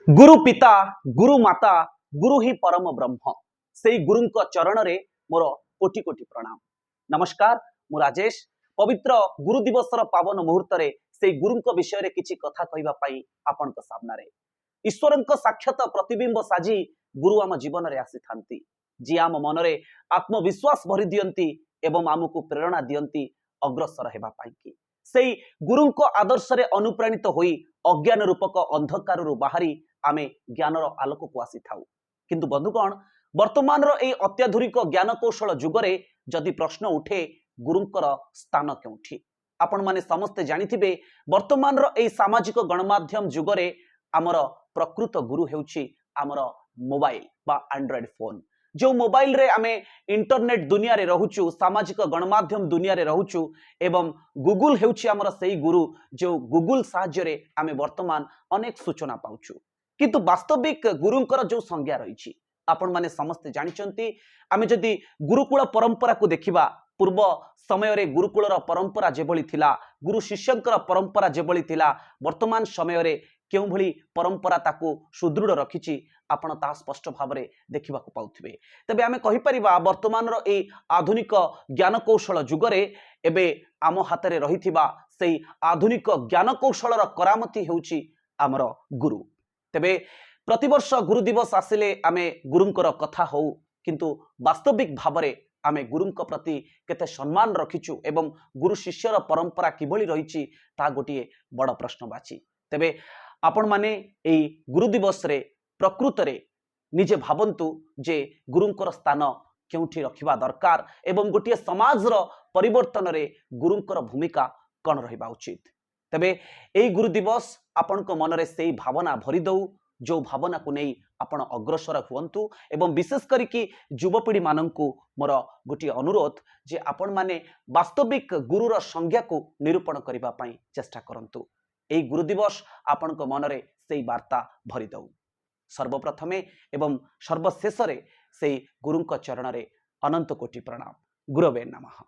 गुरु पिता गुरु माता गुरु ही परम ब्रह्म से गुरु चरण रे मोर कोटि कोटि प्रणाम। नमस्कार, मु राजेश। पवित्र गुरु दिवस पावन मुहूर्त रे से गुरु विषय रे किछि कथा कहबा पई आपन को सामना रे ईश्वर साक्षात प्रतिबिंब साजी गुरु आम जीवन रे आसी थांती, जी आम मन रे आत्मविश्वास भरी दियंती एवं आमको प्रेरणा दियंती अग्रसर हेबा पई की सेई गुरु आदर्श रे अनुप्राणित होई अज्ञान रूपक अंधकार बाहरी आमे ज्ञानर आलोक को आसी थाउ। किंतु बंधुगण, वर्तमान ए अत्याधुनिक ज्ञान कौशल जुगरे जदि प्रश्न उठे गुरुंकर स्थान केउठी, आपण माने समस्ते जानिथिबे वर्तमान ए सामाजिक गणमाध्यम जुगरे आमर प्रकृत गुरु हेउची आमर मोबाइल बा एंड्रॉइड फोन। जो मोबाइल रे आमे इंटरनेट दुनिया रे रहुचु, सामाजिक गणमाध्यम दुनिया रे रहुचु एवं गूगल हेउची आमर सेई गुरु, जो गूगल साहाय्य रे आमे वर्तमान अनेक सूचना पाउचु। किंतु वास्तविक गुरुंकर जो संज्ञा रही आपण माने समस्ते जानिचंती। आमे जदि गुरुकुल परंपरा को देखिबा, पूर्व समय रे गुरुकुलर परंपरा जेभली थिला, गुरु शिष्यंकर परंपरा जेभली थिला, वर्तमान समय रे केउ भली परंपरा ताकू सुदृढ़ रखिछि आपण ता स्पष्ट भाव में देखा पाउथिबे। तबे आमे कहि परिबा वर्तमान रो ए आधुनिक ज्ञान कौशल जुगरे एबे आम हाथ रे रहिथिबा सेई आधुनिक ज्ञान कौशलर करामती हेउछि आमर गुरु। तेबे प्रतिवर्ष गुरु दिवस आसिले आमे गुरुंकर कथा हो, किंतु वास्तविक भाव में आमे गुरुंक प्रति केते सम्मान रखिछु एवं गुरु शिष्यर परंपरा किभली रहिछि ता गोटिए बड़ प्रश्नवाची। तेबे आपण माने एई गुरु दिवस रे प्रकृत रे निजे भावंतु जे गुरुंकर स्थान केउठी रखिबा दरकार एवं गोटिए समाज रो परिवर्तन रे गुरुंकर भूमिका कौन रहिबा उचित। तबे एई गुरु दिवस आपण को मन रे सेई भावना भरी दउ, जो भावना को नहीं आपण अग्रसर हुअंतु एवं विशेष करी कि युवपीढ़ी माननकु मोर गोटिए अनुरोध जे आपण माने वास्तविक गुरुर संज्ञा को निरूपण करिबा पई चेष्टा करंतु। एई गुरु दिवस आपण को मन रे सेई वार्ता भरी दउ। सर्वप्रथमे एवं सर्वशेष रे से गुरुंक चरण रे अनंत कोटि प्रणाम। गुरवे नमः।